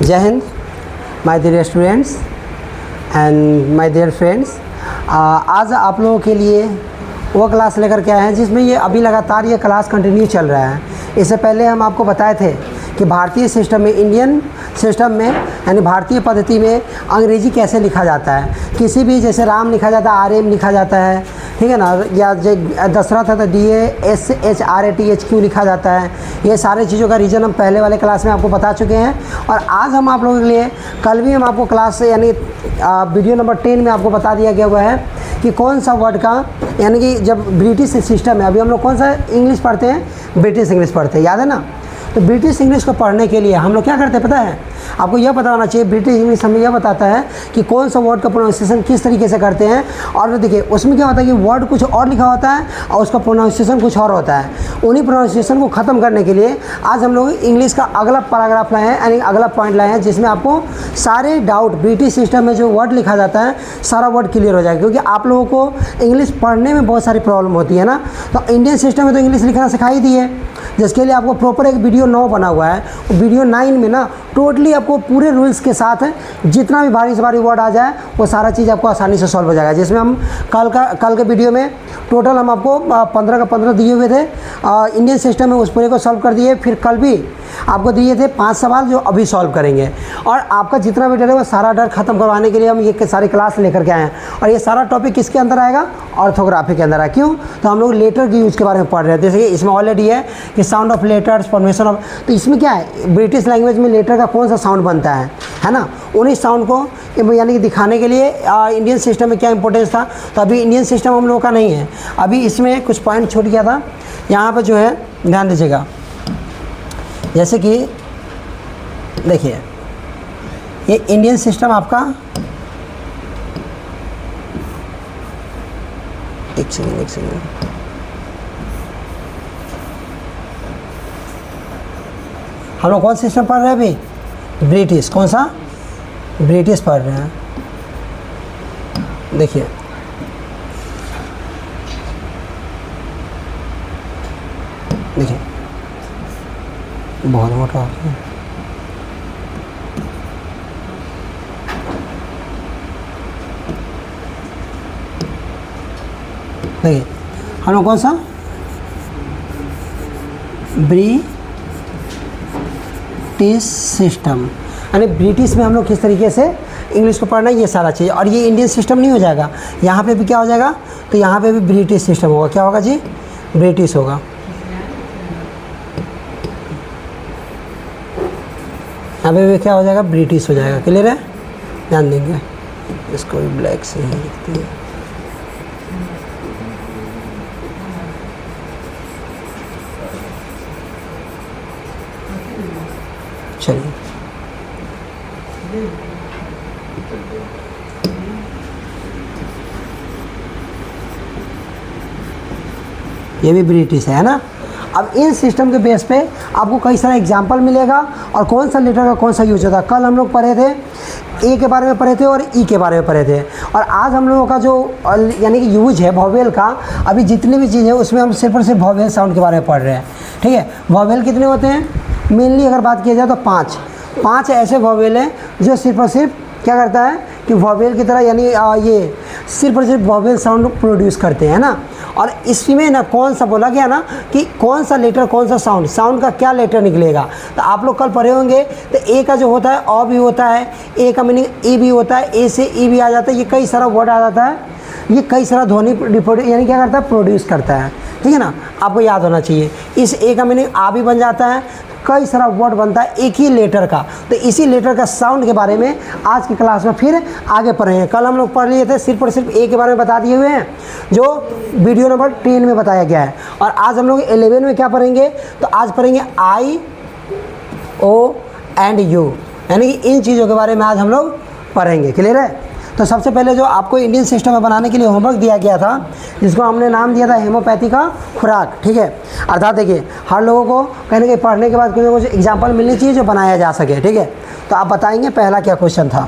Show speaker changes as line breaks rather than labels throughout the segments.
जय हिंद my dear students and my dear friends. आज आप लोगों के लिए वो क्लास लेकर के आए हैं जिसमें ये अभी लगातार ये क्लास कंटिन्यू चल रहा है। इससे पहले हम आपको बताए थे कि भारतीय सिस्टम में, इंडियन सिस्टम में यानी भारतीय पद्धति में अंग्रेजी कैसे लिखा जाता है। किसी भी जैसे राम लिखा जाता है RM लिखा जाता है, ठीक है ना, या दशरथ है तो DASHRATHQ लिखा जाता है। ये सारे चीज़ों का रीज़न हम पहले वाले क्लास में आपको बता चुके हैं। और आज हम आप लोगों के लिए, कल भी हम आपको क्लास यानी वीडियो नंबर 10 में आपको बता दिया गया हुआ है कि कौन सा वर्ड का, यानी कि जब ब्रिटिश सिस्टम है, अभी हम लोग कौन सा इंग्लिश पढ़ते हैं, ब्रिटिश इंग्लिश पढ़ते हैं, याद है ना। तो ब्रिटिश इंग्लिश को पढ़ने के लिए हम लोग क्या करते हैं पता है आपको, यह पता होना चाहिए। ब्रिटिश इंग्लिश हमें यह बताता है कि कौन सा वर्ड का प्रोनाउंसिएशन किस तरीके से करते हैं। और देखिए उसमें क्या होता है कि वर्ड कुछ और लिखा होता है और उसका प्रोनाउंसिएशन कुछ और होता है। उन्हीं प्रोनाउंसिएशन को ख़त्म करने के लिए आज हम लोग इंग्लिश का अगला पैराग्राफ लाए हैं, यानी अगला पॉइंट लाए हैं, जिसमें आपको सारे डाउट, ब्रिटिश सिस्टम में जो वर्ड लिखा जाता है सारा वर्ड क्लियर हो जाएगा। क्योंकि आप लोगों को इंग्लिश पढ़ने में बहुत सारी प्रॉब्लम होती है ना। तो इंडियन सिस्टम में तो इंग्लिश लिखना सिखाई दी है, जिसके लिए आपको प्रॉपर एक वीडियो 9 बना हुआ है। वीडियो 9 में ना टोटली आपको पूरे रूल्स के साथ जितना भी भारी से भारी वर्ड आ जाए वो सारा चीज़ आपको आसानी से सॉल्व हो जाएगा। जिसमें हम कल के वीडियो में टोटल हम आपको 15 का 15 दिए हुए थे इंडियन सिस्टम में, उस पूरे को सॉल्व कर दिए। फिर कल भी आपको दिए थे 5 सवाल जो अभी सॉल्व करेंगे। और आपका जितना भी डर है वो सारा डर खत्म करवाने के लिए हम ये सारी क्लास लेकर के आए हैं। और ये सारा टॉपिक किसके अंदर आएगा, ऑर्थोग्राफी के अंदर है। क्यों, तो हम लोग लेटर के यूज़ के बारे में पढ़ रहे हैं। जैसे कि इसमें ऑलरेडी है कि sound of letters, formation of, तो इसमें क्या है, ब्रिटिश लैंग्वेज में लेटर का कौन सा साउंड बनता है ना। उन्हीं साउंड को यानी कि दिखाने के लिए इंडियन सिस्टम में क्या इंपॉर्टेंस था। तो अभी इंडियन सिस्टम हम लोगों का नहीं है। अभी इसमें कुछ पॉइंट छूट गया था, यहाँ पर जो है ध्यान दीजिएगा। जैसे कि देखिए ये इंडियन सिस्टम आपका, एक सेकेंड, हम लोग कौन सिस्टम पढ़ रहे हैं अभी, ब्रिटिश। कौन सा, ब्रिटिश पढ़ रहे हैं। देखिए देखिए बहुत मोटा हो गया। देखिए हम लोग कौन सा, ब्रिटिश सिस्टम, यानी ब्रिटिश में हम लोग किस तरीके से इंग्लिश को पढ़ना है, ये सारा चीज़। और ये इंडियन सिस्टम नहीं हो जाएगा, यहाँ पे भी क्या हो जाएगा, तो यहाँ पे भी ब्रिटिश सिस्टम होगा। क्या होगा जी, ब्रिटिश होगा। यहाँ पे भी क्या हो जाएगा, ब्रिटिश हो जाएगा। क्लियर है, ध्यान देंगे। इसको भी ब्लैक से ही लिखते हैं। चलिए ये भी ब्रिटिश है ना। अब इन सिस्टम के बेस पे आपको कई सारा एग्जाम्पल मिलेगा और कौन सा लेटर का कौन सा यूज होता है। कल हम लोग पढ़े थे ए के बारे में पढ़े थे और ई के बारे में पढ़े थे। और आज हम लोगों का जो यानी कि यूज है वॉवेल का, अभी जितनी भी चीज़ है उसमें हम सिर्फ और सिर्फ वॉवेल साउंड के बारे में पढ़ रहे हैं। ठीक है, वॉवेल कितने होते हैं, मेनली अगर बात किया जाए तो 5 ऐसे वॉवेल हैं जो सिर्फ और सिर्फ क्या करता है कि वॉवेल की तरह, यानी ये सिर्फ और सिर्फ वॉवेल साउंड प्रोड्यूस करते हैं ना। और इसमें ना कौन सा बोला गया ना कि कौन सा लेटर कौन सा साउंड का क्या लेटर निकलेगा। तो आप लोग कल पढ़े होंगे तो ए का जो होता है अ भी होता है, ए का मीनिंग ए भी होता है, ए से ई भी आ जाता है। ये कई सारा वर्ड आ जाता है, ये कई सारा ध्वनि यानी क्या करता है, प्रोड्यूस करता है। ठीक है ना, आपको याद होना चाहिए। इस ए का मीनिंग आ भी बन जाता है, कई सारा वर्ड बनता है एक ही लेटर का। तो इसी लेटर का साउंड के बारे में आज की क्लास में फिर आगे पढ़ेंगे। कल हम लोग पढ़ लिए थे सिर्फ और सिर्फ ए के बारे में बता दिए हुए हैं, जो वीडियो नंबर 10 में बताया गया है। और आज हम लोग 11 में क्या पढ़ेंगे, तो आज पढ़ेंगे आई, ओ एंड यू, यानी कि इन चीज़ों के बारे में आज हम लोग पढ़ेंगे। क्लियर है। तो सबसे पहले जो आपको इंडियन सिस्टम में बनाने के लिए होमवर्क दिया गया था, जिसको हमने नाम दिया था हेमोपैथी का खुराक। ठीक है, अर्थात देखिए हर लोगों को कहीं ना कहीं पढ़ने के बाद कुछ ना कुछ एग्जाम्पल मिलनी चाहिए जो बनाया जा सके। ठीक है, तो आप बताएंगे पहला क्या क्वेश्चन था,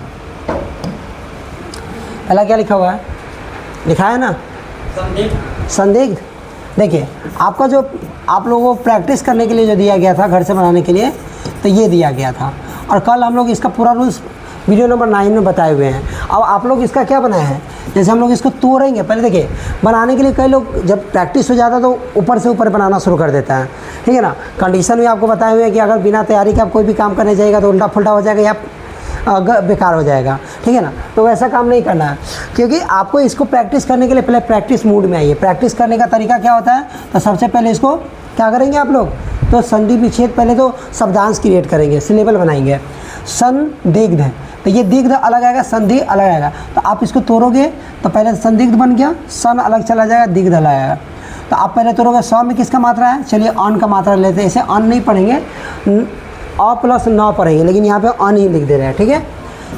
पहला क्या लिखा हुआ है, लिखा है ना, संदिग्ध। देखिए आपका जो आप लोगों को प्रैक्टिस करने के लिए जो दिया गया था घर से बनाने के लिए, तो ये दिया गया था। और कल हम लोग इसका पूरा रूल्स वीडियो नंबर 9 में बताए हुए हैं। अब आप लोग इसका क्या बनाए हैं, जैसे हम लोग इसको तोड़ेंगे, पहले देखिए बनाने के लिए कई लोग जब प्रैक्टिस हो जाता है तो ऊपर से ऊपर बनाना शुरू कर देता है, ठीक है ना। कंडीशन भी आपको बताए हुए हैं कि अगर बिना तैयारी के आप कोई भी काम करने जाएगा तो उल्टा फुल्टा हो जाएगा या बेकार हो जाएगा, ठीक है ना। तो वैसा काम नहीं करना है, क्योंकि आपको इसको प्रैक्टिस करने के लिए पहले प्रैक्टिस मूड में आइए। प्रैक्टिस करने का तरीका क्या होता है, तो सबसे पहले इसको क्या करेंगे आप लोग, तो संधि विच्छेद पहले तो शब्दांश क्रिएट करेंगे, सिलेबल बनाएंगे। संदिग्ध, तो ये दिग्ध अलग आएगा, संधि अलग आएगा। तो आप इसको तोड़ोगे तो पहले संदिग्ध बन गया, सन अलग चला जाएगा, दिग्ध अलग आएगा। तो आप पहले तोड़ोगे, स में किसका मात्रा है, चलिए अन का मात्रा लेते हैं। ऐसे अन नहीं पढ़ेंगे, अ प्लस न पढ़ेंगे, लेकिन यहाँ पे अन ही लिख दे रहे हैं, ठीक है।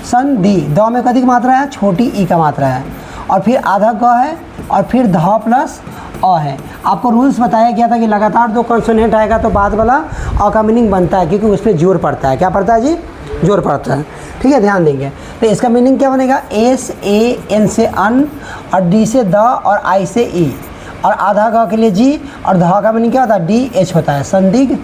संधि, द में अधिक मात्रा है, छोटी ई का मात्रा है, और फिर आधा ग है, और फिर ध प्लस अ है। आपको रूल्स बताया गया था कि लगातार 2 कॉन्सोनेंट आएगा तो बाद वाला अ का मीनिंग बनता है, क्योंकि उस पर जोर पड़ता है। क्या पड़ता है जी, जोर पड़ता है, ठीक है, ध्यान देंगे। तो इसका मीनिंग क्या बनेगा, एस ए एन से अन, और डी से द, और आई से ई, और आधा ग के लिए जी, और ध का मीनिंग क्या होता है, डी एच होता है। संदिग्ध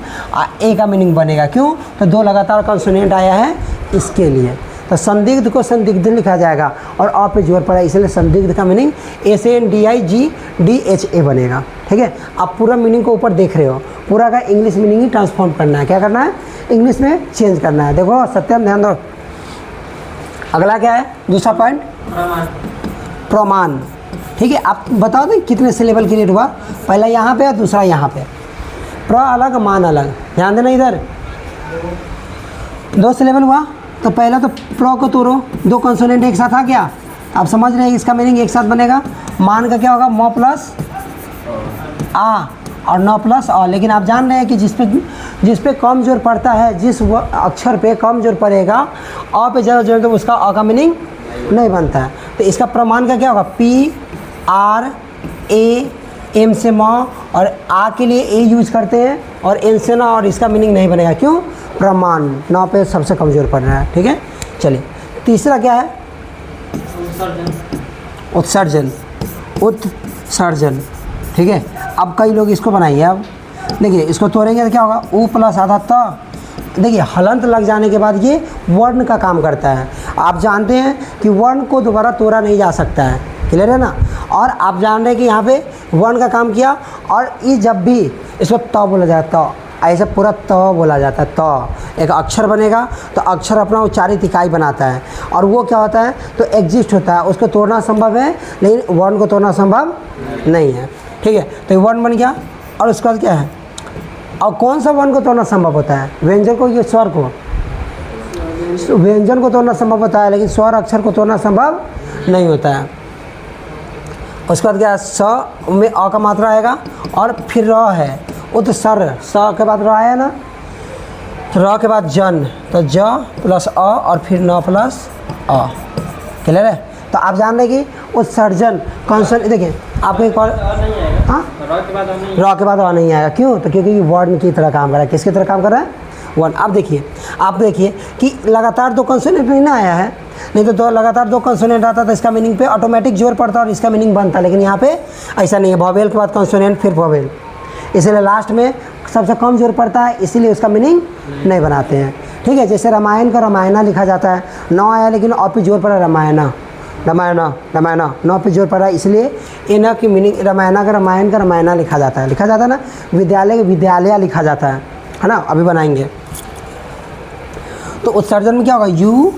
ए का मीनिंग बनेगा, क्यों, तो 2 लगातार कॉन्सोनेंट आया है इसके लिए। तो संदिग्ध को संदिग्ध लिखा जाएगा, और अ पे जोर पड़ा, इसलिए संदिग्ध का meaning S N D I G D H A बनेगा, ठीक है। आप पूरा मीनिंग को ऊपर देख रहे हो, पूरा का इंग्लिश मीनिंग ही ट्रांसफॉर्म करना है। क्या करना है, इंग्लिश में चेंज करना है। देखो सत्यम, ध्यान दो। अगला क्या है, दूसरा पॉइंट, प्रमाण, ठीक है। आप बताओ तो कितने सिलेबल क्रिएट हुआ, पहला यहाँ पे और दूसरा यहाँ पे। प्र अलग, मान अलग, ध्यान देना। इधर 2 सिलेबल हुआ, तो पहला तो प्र को तोड़ो, 2 कॉन्सोनेंट एक साथ आ गया। आप समझ रहे हैं, इसका मीनिंग एक साथ बनेगा। मान का क्या होगा, म प्लस आ, और न प्लस अ। लेकिन आप जान रहे हैं कि जिस पे कम जोर पड़ता है, जिस अक्षर पे कम जोर पड़ेगा, अ पे ज़्यादा जोर, तो उसका अ का मीनिंग नहीं बनता है। तो इसका प्रमाण का क्या होगा, पी आर ए एम से म, और आ के लिए ए यूज करते हैं, और एन से ना, और इसका मीनिंग नहीं बनेगा, क्यों, प्रमाण, न पे सबसे कमज़ोर पड़ रहा है, ठीक है। चलिए तीसरा क्या है, उत्सर्जन, उत्सर्जन, ठीक है। अब कई लोग इसको बनाइए। अब देखिए इसको तोड़ेंगे तो क्या होगा, उ प्लस आधा त। देखिए हलंत लग जाने के बाद ये वर्ण का काम करता है। आप जानते हैं कि वर्ण को दोबारा तोड़ा नहीं जा सकता है, क्लियर है ना। और आप जान रहे हैं कि यहाँ पे वर्ण का काम किया, और ये जब भी इसको त बोला जाता है, ऐसे पूरा त बोला जाता है। त एक अक्षर बनेगा, तो अक्षर अपना उच्चारित इकाई बनाता है, और वो क्या होता है, तो एग्जिस्ट होता है। उसको तोड़ना संभव है, लेकिन वर्ण को तोड़ना संभव नहीं है, ठीक है। तो ये वर्ण बन गया, और उसके बाद क्या है, और कौन सा वर्ण को तोड़ना संभव होता है, व्यंजन को, ये स्वर को। व्यंजन को तोड़ना संभव होता है, लेकिन स्वर अक्षर को तोड़ना संभव नहीं होता है। उसके बाद क्या है, स में अ का मात्रा आएगा, और फिर र है, उत्सर, स के बाद र आया ना, र के बाद जन, तो ज प्लस अ, और फिर न प्लस अ, क्लियर है। तो आप जान रहे कि उत्सर्जन कॉन्सोनेंट, देखिए आपको एक और, हाँ, र के बाद अ नहीं आएगा, क्यों, तो क्योंकि वर्ण की तरह काम कर रहा है। किसकी तरह काम कर रहा है, वर्ण। अब देखिए कि लगातार 2 कॉन्सोनेंट नहीं ना आया है, नहीं तो लगातार 2 कॉन्सोनेंट आता तो इसका मीनिंग पे ऑटोमेटिक जोर पड़ता और इसका मीनिंग बनता, लेकिन यहाँ पे ऐसा नहीं है। वॉवेल के बाद कॉन्सोनेंट, फिर वॉवेल, इसलिए लास्ट में सबसे कम जोर पड़ता है, इसीलिए उसका मीनिंग नहीं बनाते हैं, ठीक है। जैसे रामायण का रामायणा लिखा जाता है, न आया लेकिन अ पे जोर पड़ा, रामायणा, रामायणा, रामायणा, न पे जोर पड़ा, इसलिए ए न की मीनिंग, रामायणा का रामायण का रामायणा लिखा जाता है ना। विद्यालय का विद्यालय लिखा जाता है ना, अभी बनाएंगे। तो उत्सर्जन में क्या होगा, यू,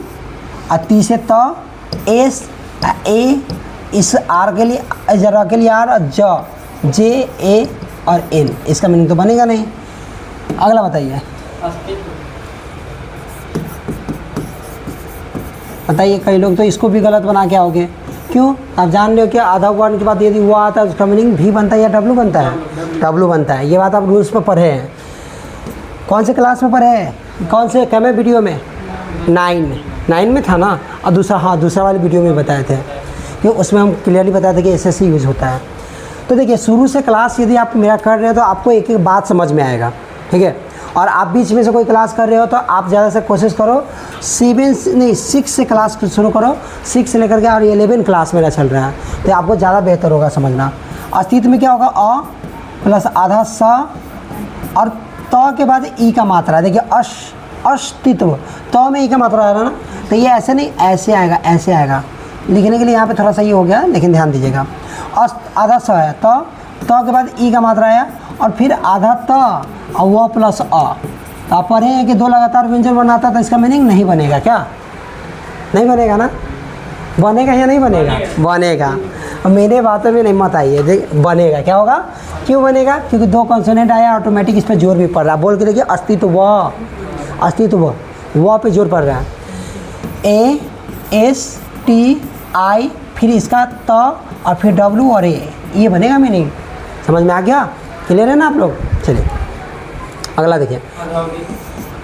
ती से त, एस ए, इस आर के लिए, जरा के लिए आर, ज, जे ए और एन, इसका मीनिंग तो बनेगा नहीं। अगला बताइए, बताइए। कई लोग तो इसको भी गलत बना के आओगे, क्यों, आप जान रहे हो क्या, आधा वर्ण के बाद यदि हुआ आता है उसका मीनिंग भी बनता है या डब्लू बनता है, डब्लू बनता है। ये बात आप रूल्स में पढ़े हैं, कौन से क्लास में पढ़े हैं, कौन से कैमे वीडियो में, 9 में था ना, और दूसरा, हाँ, दूसरा वाले वीडियो में बताए थे, क्यों, उसमें हम क्लियरली बताए थे कि ऐसे यूज़ होता है। तो देखिए शुरू से क्लास यदि आप मेरा कर रहे हो तो आपको एक एक बात समझ में आएगा, ठीक है। और आप बीच में से कोई क्लास कर रहे हो तो आप ज़्यादा से कोशिश करो 6 से क्लास शुरू करो, 6 से लेकर के और 11 क्लास मेरा चल रहा है, तो आपको ज़्यादा बेहतर होगा समझना। अस्तित्व में क्या होगा, अ प्लस आधा स, और त के बाद ई का मात्रा, देखिए अश, अस्तित्व, तो में ई का मात्रा आ रहा है ना, तो ये ऐसे नहीं ऐसे आएगा, ऐसे आएगा। लिखने के लिए यहाँ पे थोड़ा सा ये हो गया, लेकिन ध्यान दीजिएगा। आधा स है तो के बाद ई का मात्रा आया, और फिर आधा त और वह प्लस अ। तो आप पढ़े हैं कि दो लगातार व्यंजन बनाता, तो इसका मीनिंग नहीं बनेगा क्या? नहीं बनेगा ना? बनेगा या नहीं बनेगा? बनेगा। और मेरे बातों में नहीं मत आइए, देख बनेगा। क्या होगा? क्यों बनेगा? क्योंकि दो कंसोनेंट आया, ऑटोमेटिक इस पर जोर भी पड़ रहा है। बोल के देखिए, अस्तित्व, अस्तित्व, वह पे जोर पड़ रहा है। ASTI, फिर इसका त और फिर W और A, ये बनेगा मीनिंग। समझ में आ गया? क्लियर है ना आप लोग? चलिए अगला देखिए।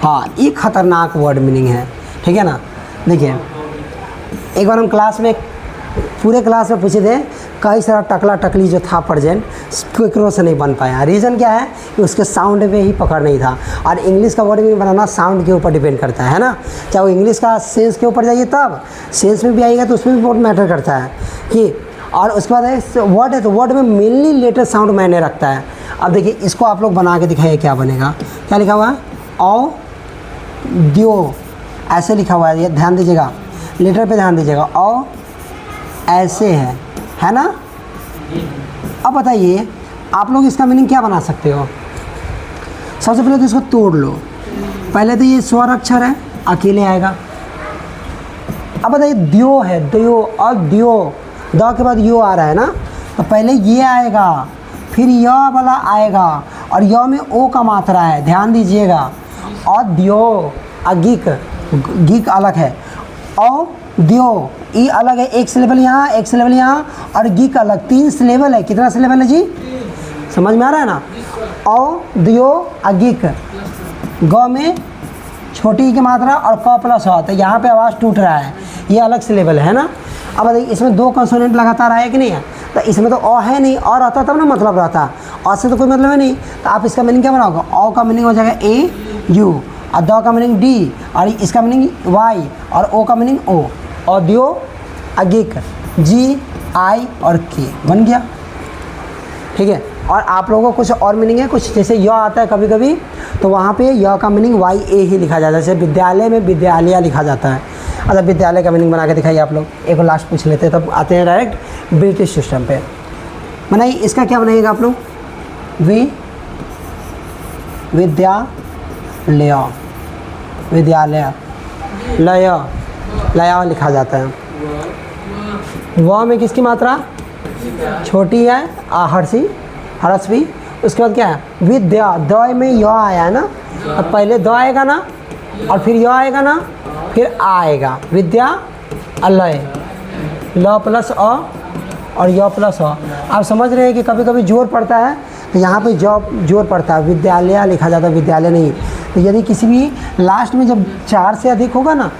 हाँ, ये खतरनाक वर्ड मीनिंग है, ठीक है ना। देखिए, एक बार हम क्लास में, पूरे क्लास में पूछे थे, कई सारा टकला टकली जो था प्रेजेंट, केकरो से नहीं बन पाया। रीज़न क्या है कि उसके साउंड में ही पकड़ नहीं था। और इंग्लिश का वर्ड मीनिंग बनाना साउंड के ऊपर डिपेंड करता है ना। चाहे वो इंग्लिश का सेंस के ऊपर जाइए, तब सेंस में भी आएगा तो उसमें भी बहुत मैटर करता है कि। और उसके बाद वर्ड है, तो वर्ड में मेनली लेटर साउंड मायने रखता है। अब देखिए, इसको आप लोग बना के दिखाइए क्या बनेगा। क्या लिखा हुआ है? औ द्यो, ऐसे लिखा हुआ है, ये ध्यान दीजिएगा, लेटर पे ध्यान दीजिएगा। औ ऐसे है ना। अब बताइए आप लोग इसका मीनिंग क्या बना सकते हो? सबसे पहले तो इसको तोड़ लो। पहले तो ये स्वर अक्षर है, अकेले आएगा। अब बताइए, द्यो है, द्यो और द्यो, द के बाद यो आ रहा है ना, तो पहले ये आएगा, फिर य वाला आएगा, और य में ओ का मात्रा है, ध्यान दीजिएगा। और द्यो, अगिक, गिक अलग है, औ द्यो, ई अलग है, एक सिलेबल यहाँ, एक सिलेबल यहाँ, और गिक अलग, 3 सिलेबल है। कितना सिलेबल है जी? समझ में आ रहा है ना? औ द्यो अगिक, ग में छोटी की मात्रा और क प्लस हो, तो यहाँ पे आवाज़ टूट रहा है, ये अलग सिलेबल है ना। अब देखिए, इसमें 2 कंसोनेंट लगातार आए कि नहीं है, तो इसमें तो अ है नहीं, और आता तब ना मतलब रहता, और से तो कोई मतलब है नहीं। तो आप इसका मीनिंग क्या बनाओगे? अ का मीनिंग हो जाएगा AU, और द का मीनिंग D, और इसका मीनिंग Y, और ओ का मीनिंग O, और द्यो अगिक GI और K, बन गया, ठीक है। और आप लोगों को कुछ और मीनिंग है, कुछ जैसे य आता है कभी कभी, तो वहाँ पे य का मीनिंग YA ही लिखा जाता है। जैसे विद्यालय में विद्यालय लिखा जाता है। अच्छा, विद्यालय का मीनिंग बना के दिखाइए आप लोग। एक लास्ट पूछ लेते हैं, तब आते हैं डायरेक्ट ब्रिटिश सिस्टम पे। बनाइए, इसका क्या बनाइएगा आप लोग? विद्यालय, विद्यालय, लय, लया लिखा जाता है। व में किसकी मात्रा? छोटी है, हर्षी, हरस्वी। उसके बाद क्या है? विद्या, द में य आया है ना, अब पहले द आएगा ना, और फिर य आएगा ना, फिर आ आएगा, विद्या अलय, ल प्लस अ और य प्लस अ। आप समझ रहे हैं कि कभी कभी जोर पड़ता है, तो यहाँ पे जोर पड़ता है, विद्यालय लिखा जाता है, विद्यालय नहीं। तो यदि किसी भी लास्ट में जब 4 से अधिक होगा ना,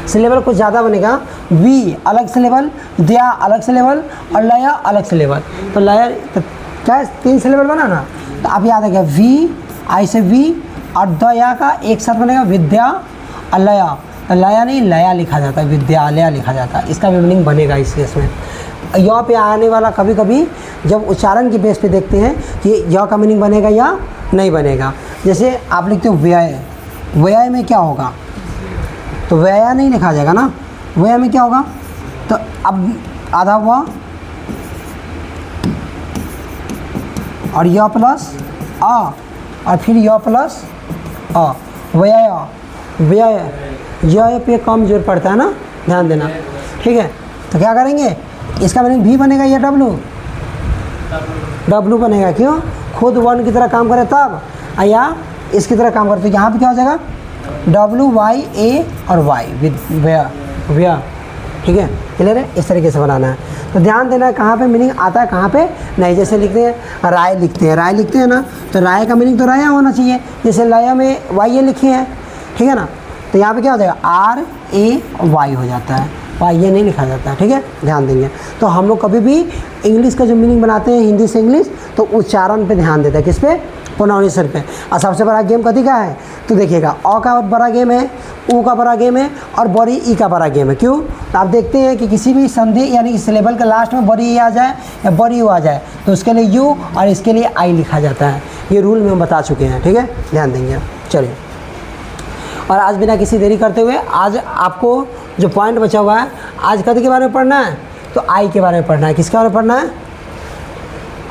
सिलेबल कुछ ज़्यादा बनेगा, वी अलग सिलेबल, द्या अलग सिलेबल, और लय अलग सिलेबल। तो लय तो क्या है? 3 सिलेबल बना ना, तो आप याद आ गया, वी, आई से वी, और दया का एक साथ बनेगा विद्या अलया। तो लया नहीं, लया लिखा जाता है, विद्यालय लिखा जाता है। इसका भी मीनिंग बनेगा इस केस में। य पे आने वाला कभी कभी जब उच्चारण की बेस पे देखते हैं कि य का मीनिंग बनेगा या नहीं बनेगा। जैसे आप लिखते हो व्यय, व्यय में क्या होगा? तो व्यय नहीं लिखा जाएगा ना, व्यय में क्या होगा? तो अब आधा हुआ और य प्लस अ, और फिर य प्लस अ, व्यय, व्यय, य पे कम जोर पड़ता है ना, ध्यान देना, ठीक है। तो क्या करेंगे? इसका मीनिंग भी बनेगा या डब्लू? डब्लू बनेगा। क्यों? खुद 1 की तरह काम करे तब, या इसकी तरह काम करे। तो यहाँ पे क्या हो जाएगा? WYA और Y, व्यय, ठीक है। क्लियर है? इस तरीके से बनाना है। तो ध्यान देना है कहाँ पे मीनिंग आता है, कहाँ पे नहीं। जैसे लिखते हैं राय, लिखते हैं राय, लिखते हैं ना, तो राय का मीनिंग तो राया होना चाहिए। जैसे लय में YA लिखे हैं, ठीक है ना, तो यहाँ पे क्या हो जाएगा? RAY हो जाता है, YA नहीं लिखा जाता है, ठीक है। ध्यान देंगे। तो हम लोग कभी भी इंग्लिश का जो मीनिंग बनाते हैं हिंदी से इंग्लिश, तो उच्चारण पे ध्यान देते हैं, किस पे? प्रोनाउंसिएशन पे। और सबसे बड़ा गेम कथी का है? तो देखिएगा, अ का बड़ा गेम है, ऊ का बड़ा गेम है, और बड़ी ई का बड़ा गेम है। क्यों? तो आप देखते हैं कि किसी भी संधि यानी कि सिलेबल के लास्ट में बड़ी ई आ जाए या बड़ी यू आ जाए, तो उसके लिए यू और इसके लिए आई लिखा जाता है। ये रूल में हम बता चुके हैं, ठीक है, ध्यान देंगे। चलिए और आज बिना किसी देरी करते हुए आज आपको जो पॉइंट बचा हुआ है, आज कद के बारे में पढ़ना है तो आई के बारे में पढ़ना है। किसके बारे में पढ़ना है?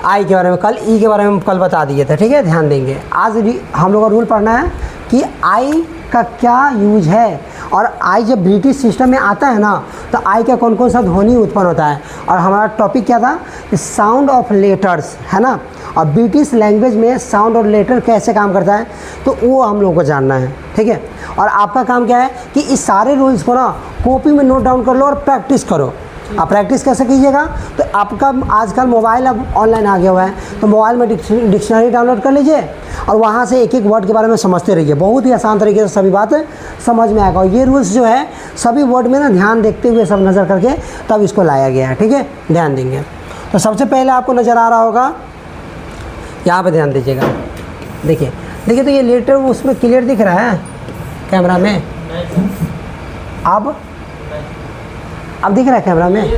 आई के बारे में। कल ई के बारे में हम कल बता दिए थे, ठीक है, ध्यान देंगे। आज हम लोग का रूल पढ़ना है कि आई का क्या यूज है, और आई जब ब्रिटिश सिस्टम में आता है ना तो आई का कौन कौन सा ध्वनि उत्पन्न होता है। और हमारा टॉपिक क्या था? साउंड ऑफ लेटर्स, है ना। और ब्रिटिश लैंग्वेज में साउंड और लेटर कैसे काम करता है तो वो हम लोग को जानना है, ठीक है। और आपका काम क्या है कि इस सारे रूल्स को ना कॉपी में नोट डाउन कर लो और प्रैक्टिस करो। आप प्रैक्टिस कैसे कीजिएगा? तो आपका आजकल मोबाइल अब ऑनलाइन आ गया हुआ है, तो मोबाइल में डिक्शनरी डाउनलोड कर लीजिए और वहाँ से एक एक वर्ड के बारे में समझते रहिए। बहुत ही आसान तरीके से सभी बातें समझ में आएगा। और ये रूल्स जो है सभी वर्ड में ना ध्यान देखते हुए सब नज़र करके तब इसको लाया गया है, ठीक है, ध्यान देंगे। तो सबसे पहले आपको नज़र आ रहा होगा, यहाँ पर ध्यान दीजिएगा, देखिए देखिए, तो ये लेटर उसमें क्लियर दिख रहा है कैमरा में। अब दिख रहा है कैमरा में?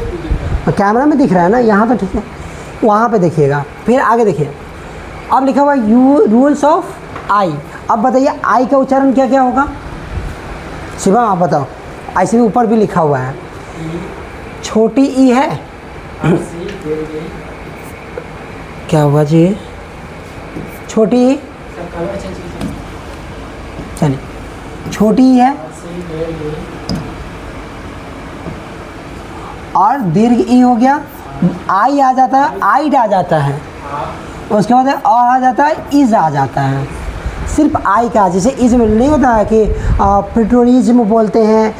कैमरा में दिख रहा है ना, यहाँ तो ठीक है, वहाँ पे देखिएगा। फिर आगे देखिए, अब लिखा हुआ यू रूल्स ऑफ आई। अब बताइए आई का उच्चारण क्या क्या होगा? शिवम आप बताओ। ऐसे भी ऊपर भी लिखा हुआ है, छोटी ई है, क्या हुआ जी? छोटी ई, चलिए छोटी ई है, और दीर्घ ई हो गया, आई आ जाता है, आइड आ जाता है, उसके बाद आ जाता है, इज आ जाता है। सिर्फ आई का, जैसे इज में नहीं होता है कि प्रिटोरिज्म बोलते हैं,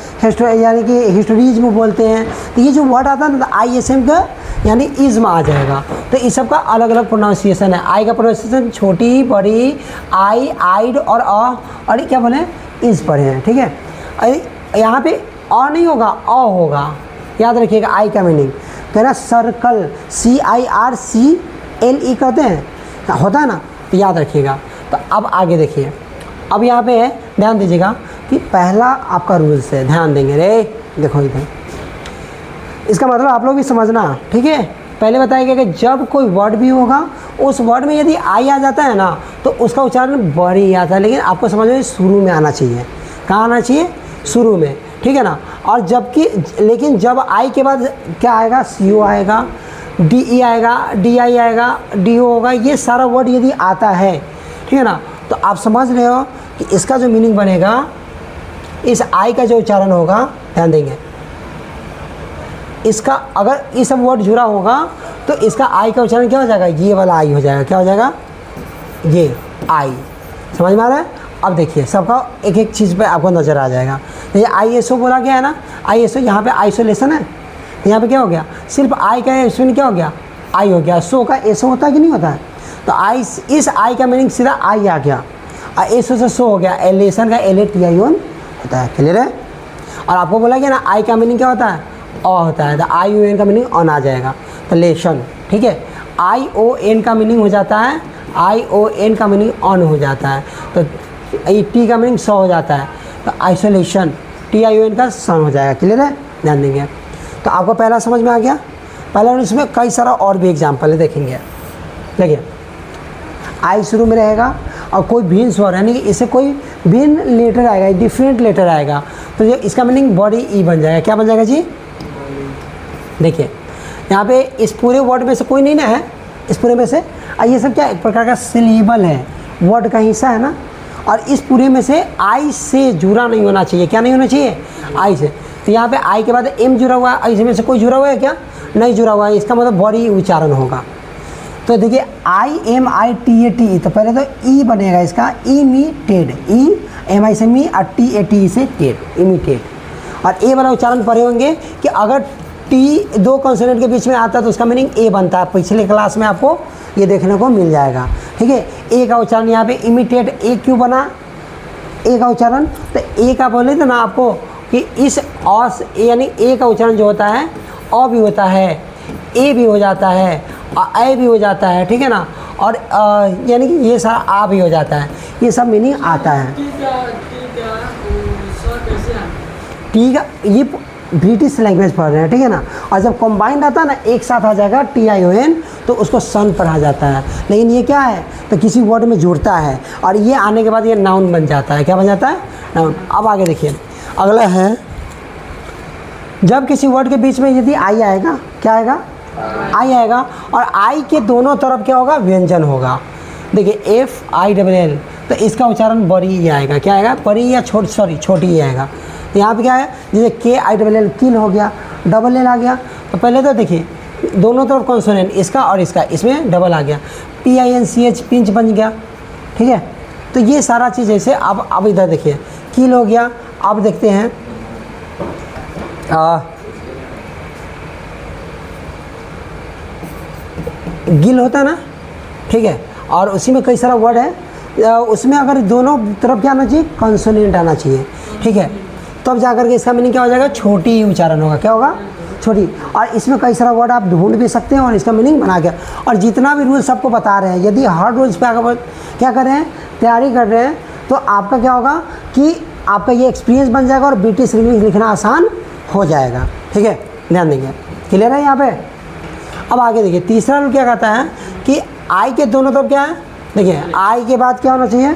यानी कि हिस्टोरिज्म बोलते हैं, तो ये जो वर्ड आता है ना आई एस एम का यानी इज्म आ जाएगा। तो इस सब का अलग अलग प्रोनाउंसिएशन है। आई का प्रोनाउंसिएशन छोटी, बड़ी, आई, आइड और और क्या बोले, इज पढ़े हैं, ठीक है। यहाँ पे अ नहीं होगा, अ होगा, याद रखिएगा। आई का मीनिंग तो है ना सर्कल, CIRCLE कहते हैं, होता है ना, तो याद रखिएगा। तो अब आगे देखिए, अब यहाँ पे है, ध्यान दीजिएगा कि पहला आपका रूल्स है, ध्यान देंगे रे, देखो इधर, इसका मतलब आप लोग भी समझना, ठीक है। पहले बताया गया कि जब कोई वर्ड भी होगा उस वर्ड में यदि आई आ जाता है ना तो उसका उच्चारण बड़ी आता है, लेकिन आपको समझ में शुरू में आना चाहिए। कहाँ आना चाहिए? शुरू में, ठीक है ना। और जबकि लेकिन जब आई के बाद क्या आएगा? CO आएगा, DE आएगा, DI आएगा, DO होगा, ये सारा वर्ड यदि आता है, ठीक है ना, तो आप समझ रहे हो कि इसका जो मीनिंग बनेगा, इस आई का जो उच्चारण होगा, ध्यान देंगे, इसका अगर ये सब वर्ड जुड़ा होगा तो इसका आई का उच्चारण क्या हो जाएगा? ये वाला आई हो जाएगा। क्या हो जाएगा? ये आई। समझ में आ रहा है? अब देखिए सबका एक एक चीज़ पे आपको नज़र आ जाएगा। ये ISO बोला गया है ना, ISO, यहाँ पे आइसोलेशन है, यहाँ पे क्या हो गया? सिर्फ आई का इसमें क्या हो गया? आई हो गया। सो का एसो होता है कि नहीं होता है? तो आई, इस आई का मीनिंग सीधा आई आ गया, एसो से सो हो गया, एलेशन का LATION होता है। क्लियर है? और आपको बोला गया ना आई का मीनिंग क्या होता है? अ होता है, तो ION का मीनिंग ऑन आ जाएगा, तो लेशन, ठीक है। ION का मीनिंग हो जाता है, ION का मीनिंग ऑन हो जाता है, तो टी का मीनिंग सौ हो जाता है, तो आइसोलेशन, TION का सन हो जाएगा। क्लियर है? ध्यान देंगे। तो आपको पहला समझ में आ गया। पहला इसमें कई सारा और भी एग्जाम्पल है, देखेंगे। देखिए आई शुरू में रहेगा और कोई भिन्न स्वर, यानी कि इससे कोई भिन्न लेटर आएगा, डिफरेंट लेटर आएगा, तो ये इसका मीनिंग बॉडी ई बन जाएगा। क्या बन जाएगा जी? देखिए यहाँ पे इस पूरे वर्ड में से कोई नहीं ना है, इस पूरे में से ये सब क्या एक प्रकार का सिलेबल है, वर्ड का हिस्सा है ना, और इस पूरे में से आई से जुड़ा नहीं होना चाहिए। क्या नहीं होना चाहिए? आई से। तो यहाँ पे आई के बाद एम जुड़ा हुआ है, इसमें से कोई जुड़ा हुआ है क्या? नहीं जुड़ा हुआ है, इसका मतलब बॉडी उच्चारण होगा। तो देखिए IMITATE, तो पहले तो ई बनेगा इसका, इमीटेड, EMI से मी और TATE से टेड, इमीटेड। और ए वाला उच्चारण पढ़े होंगे कि अगर टी दो कॉन्सोनेंट के बीच में आता है तो उसका मीनिंग ए बनता है। पिछले क्लास में आपको ये देखने को मिल जाएगा, ठीक है। ए का उच्चारण यहाँ पे इमीटेड, ए क्यों बना ए का उच्चारण? तो ए का बोले थे ना आपको कि इस ऑस यानी ए का उच्चारण जो होता है अ भी होता है, ए भी हो जाता है, ए भी हो जाता है, ठीक है ना, और यानी कि ये सारा आ भी हो जाता है, ये सब मीनिंग आता है। ठीक है, ये ब्रिटिश लैंग्वेज पढ़ रहे हैं, ठीक है ना। और जब कंबाइंड आता है ना, एक साथ आ जाएगा TION, तो उसको सन पढ़ा जाता है। लेकिन ये क्या है, तो किसी वर्ड में जुड़ता है और ये आने के बाद ये नाउन बन जाता है। क्या बन जाता है? नाउन। अब आगे देखिए, अगला है, जब किसी वर्ड के बीच में यदि आई आएगा, क्या आएगा? आई आएगा, और आई के दोनों तरफ क्या होगा? व्यंजन होगा। देखिए FILL, तो इसका उच्चारण बड़ी ही आएगा। क्या आएगा? बड़ी या छोटी ही आएगा। तो यहाँ पे क्या है, जैसे KILL किल हो गया, डबल एल आ गया। तो पहले तो देखिए दोनों तरफ कॉन्सोनेंट, इसका और इसका, इसमें डबल आ गया। PINCH पिंच बन गया, ठीक है। तो ये सारा चीज़ ऐसे। अब इधर देखिए, किल हो गया। अब देखते हैं गिल होता है ना, ठीक है। और उसी में कई सारा वर्ड है, उसमें अगर दोनों तरफ क्या आना चाहिए? कॉन्सोनेंट आना चाहिए, ठीक है। तब जाकर के इसका मीनिंग क्या हो जाएगा? छोटी उच्चारण होगा। क्या होगा? छोटी। और इसमें कई सारा वर्ड आप ढूंढ भी सकते हैं और इसका मीनिंग बना के। और जितना भी रूल सबको बता रहे हैं, यदि हर रूल्स पे अगर क्या कर रहे हैं, तैयारी कर रहे हैं, तो आपका क्या होगा कि आपका ये एक्सपीरियंस बन जाएगा और ब्रिटिश इंग्लिश लिखना आसान हो जाएगा, ठीक है। ध्यान देंगे, क्लियर है यहाँ पे। अब आगे देखिए, तीसरा रूल क्या कहता है कि आई के दोनों तरफ क्या है? देखिए आई के बाद क्या होना चाहिए?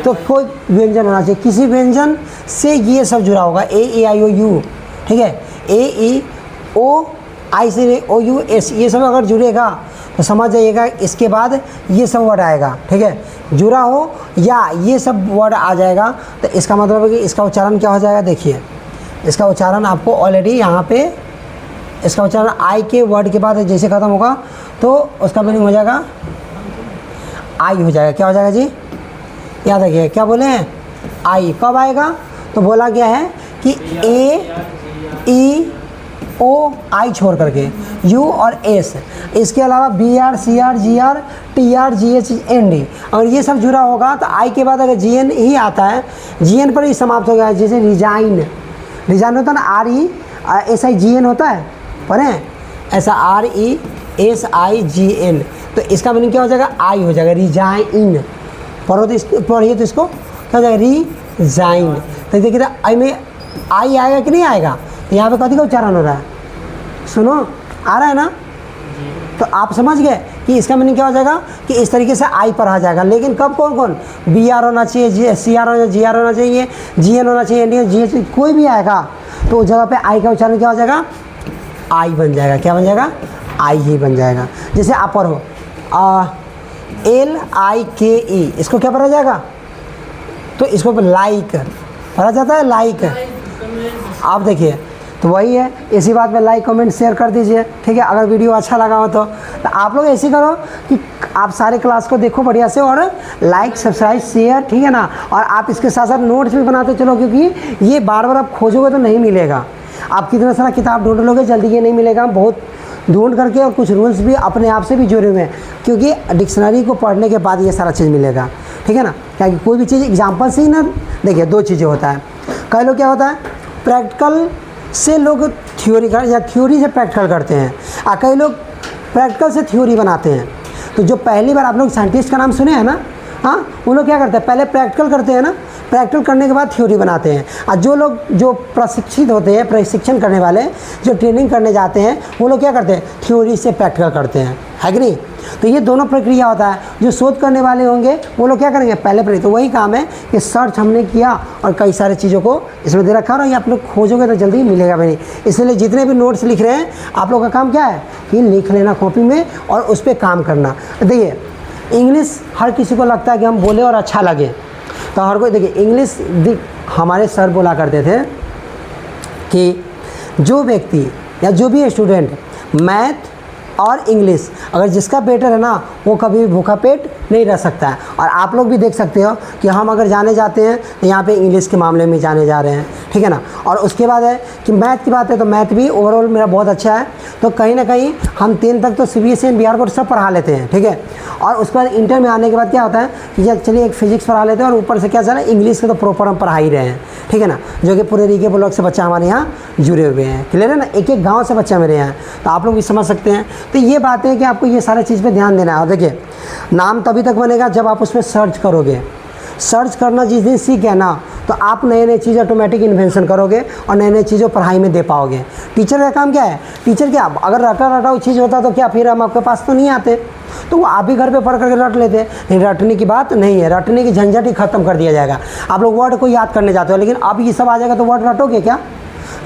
तो कोई व्यंजन होना चाहिए। किसी व्यंजन से ये सब जुड़ा होगा, AEIOU, ठीक है। AEOI से OUS, ये सब अगर जुड़ेगा तो समझ जाइएगा इसके बाद ये सब वर्ड आएगा, ठीक है। जुड़ा हो या ये सब वर्ड आ जाएगा तो इसका मतलब है कि इसका उच्चारण क्या हो जाएगा? देखिए इसका उच्चारण आपको ऑलरेडी यहाँ पे, इसका उच्चारण आई के वर्ड के बाद जैसे ख़त्म होगा तो उसका मीनिंग हो जाएगा आई हो जाएगा। क्या हो जाएगा जी? याद रखिए, क्या बोले हैं? आई। कब आएगा? तो बोला गया है कि AEOI छोड़ करके U और S, इसके अलावा BR CR GR TR GH ND, और ये सब जुड़ा होगा तो आई के बाद अगर GN ही आता है, GN पर ही समाप्त हो गया। जैसे रिजाइन होता है ना, RESIGN होता है, पढ़ें ऐसा RESIGN, तो इसका मीनिंग क्या हो जाएगा? आई हो जाएगा। रिजाइन पढ़िए तो इसको क्या हो जाएगा? रिजाइन। तो देखिए आई में आई आएगा कि नहीं आएगा? तो यहाँ पे कथी का उच्चारण हो रहा है? सुनो, आ रहा है ना? तो आप समझ गए कि इसका मीनिंग क्या हो जाएगा कि इस तरीके से आई पर आ जाएगा। लेकिन कब कौन BR होना चाहिए, CR होना चाहिए, GR होना चाहिए, GN होना चाहिए, ND, GH, कोई भी आएगा तो उस जगह पे आई का उच्चारण क्या हो जाएगा? आई बन जाएगा। क्या बन जाएगा? आई ही बन जाएगा। जैसे आप पढ़ो LIKE, इसको क्या पढ़ा जाएगा? तो इसको लाइक पढ़ा जाता है, लाइक। आप देखिए तो वही है, इसी बात पे लाइक कमेंट शेयर कर दीजिए, ठीक है। अगर वीडियो अच्छा लगा हो तो आप लोग ऐसे करो कि आप सारे क्लास को देखो बढ़िया से, और लाइक सब्सक्राइब शेयर, ठीक है ना। और आप इसके साथ साथ नोट्स भी बनाते चलो, क्योंकि ये बार बार आप खोजोगे तो नहीं मिलेगा। आप कितना सारा किताब ढूंढ लोगे, जल्दी ये नहीं मिलेगा। बहुत ढूंढ करके, और कुछ रूल्स भी अपने आप से भी जुड़े हुए हैं, क्योंकि डिक्शनरी को पढ़ने के बाद ये सारा चीज़ मिलेगा, ठीक है ना। क्या कि कोई भी चीज़ एग्जाम्पल से ही ना, देखिए दो चीज़ें होता है। कई लोग क्या होता है, प्रैक्टिकल से लोग थ्योरी कर, या थ्योरी से प्रैक्टिकल करते हैं, और कई लोग प्रैक्टिकल से थ्योरी बनाते हैं। तो जो पहली बार आप लोग साइंटिस्ट का नाम सुने हैं ना, हाँ, वो लोग क्या करते हैं, पहले प्रैक्टिकल करते हैं ना, प्रैक्टिकल करने के बाद थ्योरी बनाते हैं। और जो लोग जो प्रशिक्षित होते हैं, प्रशिक्षण करने वाले, जो ट्रेनिंग करने जाते हैं, वो लोग क्या करते हैं, थ्योरी से प्रैक्टिकल करते हैं, है कि नहीं। तो ये दोनों प्रक्रिया होता है। जो शोध करने वाले होंगे वो लोग क्या करेंगे, पहले तो वही काम है कि सर्च हमने किया और कई सारे चीज़ों को इसमें दे रखा, और ये आप लोग खोजोगे तो जल्दी मिलेगा भी नहीं। इसलिए जितने भी नोट्स लिख रहे हैं, आप लोग का काम क्या है कि लिख लेना कॉपी में और उस पर काम करना। देखिए इंग्लिश हर किसी को लगता है कि हम बोले और अच्छा लगे, तो हर कोई, देखिए इंग्लिश हमारे सर बोला करते थे कि जो व्यक्ति या जो भी स्टूडेंट मैथ और इंग्लिश अगर जिसका बेटर है ना, वो कभी भूखा पेट नहीं रह सकता है। और आप लोग भी देख सकते हो कि हम अगर जाने जाते हैं तो यहाँ पे इंग्लिश के मामले में जाने जा रहे हैं, ठीक है ना। और उसके बाद है कि मैथ की बात है, तो मैथ भी ओवरऑल मेरा बहुत अच्छा है। तो कहीं ना कहीं हम 10 तक तो CBSE बिहार बोर्ड सब पढ़ा लेते हैं, ठीक है। और उसके बाद इंटर में आने के बाद क्या होता है कि चलिए एक फिजिक्स पढ़ा लेते हैं, और ऊपर से क्या चला, इंग्लिश का तो प्रॉपर हम पढ़ा ही रहे हैं, ठीक है ना। जो कि पूरे रीके ब्लॉक से बच्चा हमारे यहाँ जुड़े हुए हैं, क्लियर है ना। एक एक गाँव से बच्चा मेरे यहाँ, तो आप लोग भी समझ सकते हैं। तो ये बात है कि आपको ये सारे चीज़ पे ध्यान देना है। और देखिए नाम तभी तक बनेगा जब आप उसमें सर्च करोगे। सर्च करना जिस दिन सीख गए ना, तो आप नए नए चीज़ ऑटोमेटिक इन्वेंशन करोगे और नए नए चीज़ों पढ़ाई में दे पाओगे। टीचर का काम क्या है? टीचर क्या, अगर रटा रटा हुई चीज़ होता तो क्या फिर हम आपके पास तो नहीं आते, तो वो आप भी घर पे पढ़ करके रट लेते। नहीं, रटने की बात नहीं है, रटने की झंझट ही खत्म कर दिया जाएगा। आप लोग वर्ड को याद करने जाते हो, लेकिन अब ये सब आ जाएगा तो वर्ड रटोगे क्या?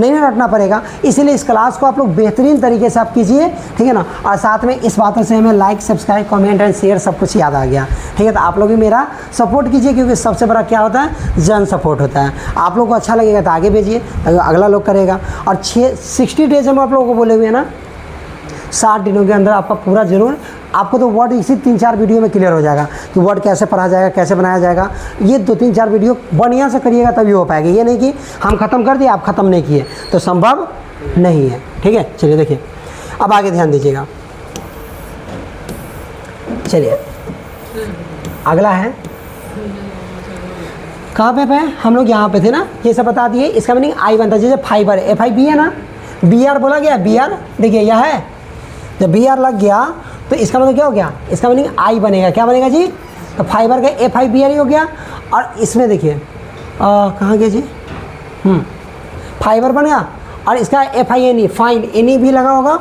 नहीं रटना पड़ेगा। इसीलिए इस क्लास को आप लोग बेहतरीन तरीके से आप कीजिए, ठीक है ना। और साथ में इस बातों से हमें like, subscribe, comment and share सब कुछ याद आ गया, ठीक है। तो आप लोग भी मेरा सपोर्ट कीजिए, क्योंकि सबसे बड़ा क्या होता है? जन सपोर्ट होता है। आप लोग को अच्छा लगेगा तो आगे भेजिए, अगला लोग करेगा। और 60 डेज हम आप लोगों को बोले हुए हैं ना, 60 दिनों के अंदर आपका पूरा जरूर, आपको तो वर्ड इसी 3-4 वीडियो में क्लियर हो जाएगा कि वर्ड कैसे पढ़ा जाएगा, कैसे बनाया जाएगा। ये 2-3-4 वीडियो बढ़िया से करिएगा तभी हो पाएगा। ये नहीं कि हम ख़त्म कर दिए आप ख़त्म नहीं किए, तो संभव नहीं है, ठीक है। चलिए देखिए, अब आगे ध्यान दीजिएगा। चलिए अगला है, कहाँ पे हम लोग यहाँ पे थे ना, ये सब बता दिए। इसका मीनिंग आई बनता है, जैसे फाइबर FIB है ना, BR बोला गया, BR देखिए यह है, जब BR लग गया तो इसका मतलब क्या हो गया? इसका मीनिंग आई बनेगा। क्या बनेगा जी? तो फाइबर का FIBR हो गया। और इसमें देखिए कहाँ गया जी, फाइबर बन गया। और इसका FINE, फाइन NE भी लगा होगा,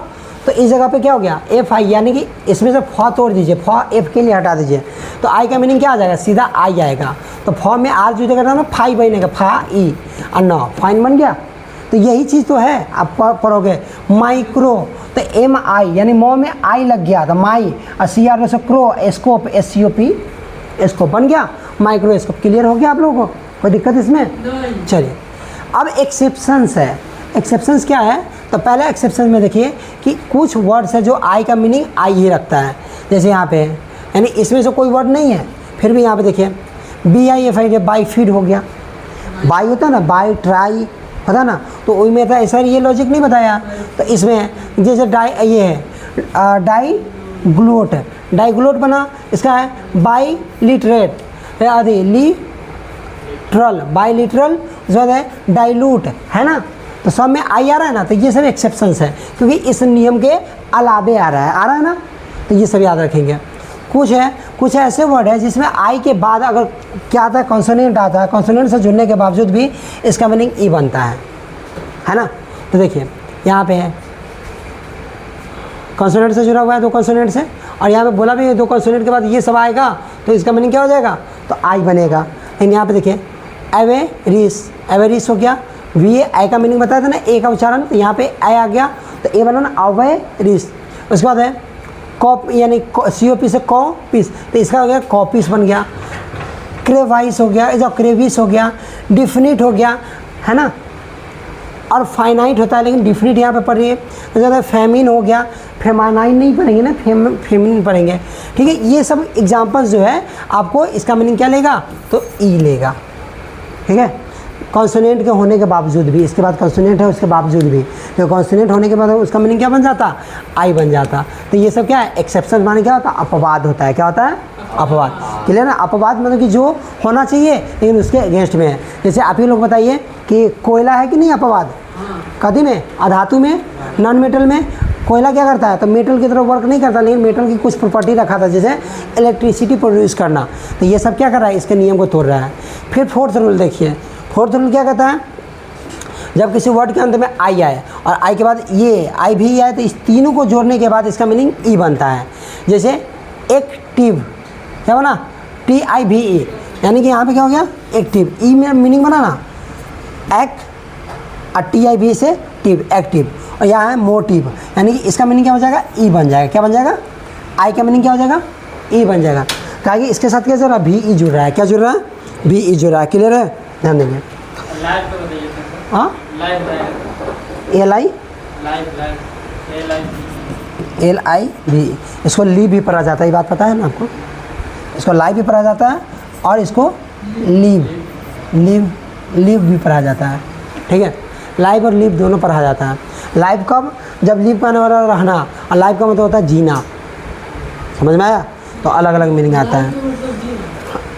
तो इस जगह पे क्या हो गया? FI, यानी कि इसमें से फ तोड़ दीजिए, फ F के लिए हटा दीजिए, तो आई का मीनिंग क्या आ जाएगा? सीधा आई आएगा। तो फ में आर जो जगह ना फाई बनेगा, फा ई और न फाइन बन गया। तो यही चीज़ तो है, आप पढ़ोगे माइक्रो, तो MI यानी मो में आई लग गया, तो माई, और CR से क्रो, स्कोप, SCOP, स्कोप बन गया, माइक्रोस्कोप। क्लियर हो गया आप लोगों को? कोई दिक्कत इसमें? चलिए अब एक्सेप्शंस है। एक्सेप्शंस क्या है? तो पहले एक्सेप्शन में देखिए कि कुछ वर्ड्स है जो आई का मीनिंग आई ही रखता है, जैसे यहाँ पे, यानी इसमें से कोई वर्ड नहीं है, फिर भी यहाँ पे देखिए BIFI, बाई फीड हो गया। बाई होता है ना, बाई ट्राई, पता ना, तो वही में था ऐसा, ये लॉजिक नहीं बताया। तो इसमें जैसे ये है डाईग्लोट, डाईग्लोट बना, इसका है बाई लिटरेट, आदि लिटरल, बाई लिटरल जो है डाइल्यूट, है ना। तो सब में आई आ रहा है ना, तो ये सब एक्सेप्शंस है, क्योंकि इस नियम के अलावे आ रहा है ना, तो ये सब याद रखेंगे। कुछ ऐसे वर्ड है जिसमें आई के बाद अगर क्या आता है? कॉन्सोनेंट आता है। कॉन्सोनेंट से जुड़ने के बावजूद भी इसका मीनिंग ई बनता है ना। तो देखिए यहाँ पे है, कॉन्सोनेंट से जुड़ा हुआ है 2 कॉन्सोनेंट से, और यहाँ पे बोला भी है 2 कॉन्सोनेंट के बाद ये सब आएगा, तो इसका मीनिंग क्या हो जाएगा? तो आई बनेगा। लेकिन यहाँ पे देखिए एवेरिस, एवेरिस हो गया, VA आई का मीनिंग बताया था ना, ए का उच्चारण, तो यहाँ पे आई आ गया, तो ए बना ना अवेरिस। उसके बाद है कॉप, यानी COP से कॉपीस, तो इसका हो गया कॉपीस बन गया। क्रेवाइस हो गया, जो क्रेविस हो गया, डिफिनिट हो गया, है ना। और फाइनाइट होता है, लेकिन डिफिनिट यहाँ पे पढ़ रही है। तो ज़्यादा फेमिन हो गया, फेमानाइन नहीं पढ़ेंगे ना, फेमिन पढ़ेंगे, ठीक है। ये सब एग्जाम्पल्स जो है आपको इसका मीनिंग क्या लेगा? तो ई लेगा, ठीक है। कॉन्सोनेंट के होने के बावजूद भी, इसके बाद कॉन्सोनेंट है उसके बावजूद भी, तो कॉन्सोनेंट होने के बाद उसका मीनिंग क्या बन जाता? आई बन जाता। तो ये सब क्या है? एक्सेप्शन माने क्या होता है? अपवाद होता है। क्या होता है? अपवाद। क्लियर ना? अपवाद मतलब कि जो होना चाहिए लेकिन उसके अगेंस्ट में है। जैसे आप ही लोग बताइए कि कोयला है कि नहीं अपवाद? कदी में, अधातु में, नॉन मेटल में कोयला क्या करता है? तो मेटल की तरफ वर्क नहीं करता, लेकिन मेटल की कुछ प्रॉपर्टी रखा था, जैसे इलेक्ट्रिसिटी प्रोड्यूस करना। तो ये सब क्या कर रहा है? इसके नियम को तोड़ रहा है। फिर 4th रूल देखिए, 4th रूल क्या कहता है? जब किसी वर्ड के अंत में आई आए और आई के बाद ये आई भी आए, तो इस तीनों को जोड़ने के बाद इसका मीनिंग ई बनता है। जैसे एक्टिव, क्या बना? TIVE, यानी कि यहाँ पे क्या हो गया? एक्टिव। ई में मीनिंग बना ना, एक्ट, और TIV से टिव, एक्टिव। और यहाँ है मोटिव, यानी कि इसका मीनिंग क्या हो जाएगा? ई बन जाएगा। क्या बन जाएगा? आई का मीनिंग क्या हो जाएगा? ई बन जाएगा। कहा कि इसके साथ क्या जुड़ रहा है? VE जुड़ रहा है। क्या जुड़ रहा है? VE जुड़ रहा है। क्लियर है? ध्यान देंगे। हाँ, LIV, इसको ली भी पढ़ा जाता है, ये बात पता है ना आपको? इसको लाई भी पढ़ा जाता है और इसको लीव भी पढ़ा जाता है, ठीक है। लाइव और लीव दोनों पढ़ा जाता है। लाइव कब? जब लीव का वाला रहना, और लाइव का मतलब होता है जीना। समझ में आया? तो अलग अलग मीनिंग आता है।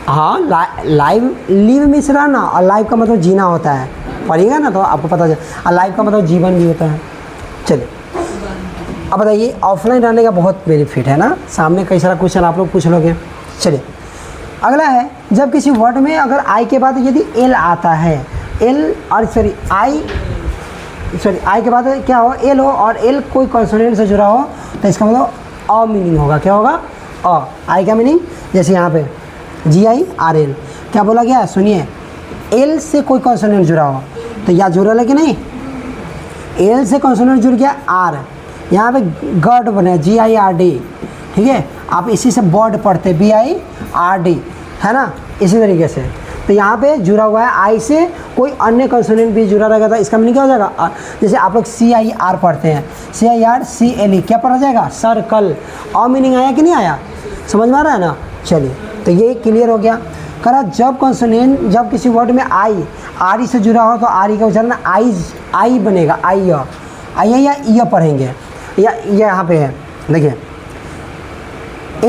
हाँ, लाइव, लीव मीन्स रहना, और लाइव का मतलब जीना होता है। पढ़िएगा ना तो आपको पता चले। और लाइव का मतलब जीवन भी होता है। चलिए अब बताइए, ऑफलाइन रहने का बहुत बेनिफिट है ना, सामने कई सारा क्वेश्चन आप लोग पूछ लोगे। चलिए अगला है जब किसी वर्ड में अगर आई के बाद यदि एल आता है, एल और आई के बाद क्या हो, एल हो और एल कोई कॉन्सोनेंट से जुड़ा हो तो इसका मतलब अ मीनिंग होगा। क्या होगा? अ। आई का मीनिंग जैसे यहाँ पे GIRL क्या बोला गया, सुनिए, एल से कोई कॉन्सोनेंट जुड़ा हो तो या जुड़ा है कि नहीं, एल से कॉन्सोनेंट जुड़ गया आर, यहाँ पे गर्ड बने GIRD, ठीक है। आप इसी से बर्ड पढ़ते BIRD, है ना, इसी तरीके से। तो यहाँ पे जुड़ा हुआ है आई से कोई अन्य कंसोनेंट भी जुड़ा रहेगा तो इसका मीनिंग क्या हो जाएगा, जैसे आप लोग CIR पढ़ते हैं, CIRCLE क्या पढ़ा जाएगा, सर्कल। अ मीनिंग आया कि नहीं आया, समझ में आ रहा है ना। चलिए, तो ये क्लियर हो गया। करा जब कंसोनेंट, जब किसी वर्ड में आई आरी से जुड़ा हो तो आरी का उच्चारण आई बनेगा, आई या य पढ़ेंगे, या यहाँ पे है, देखिए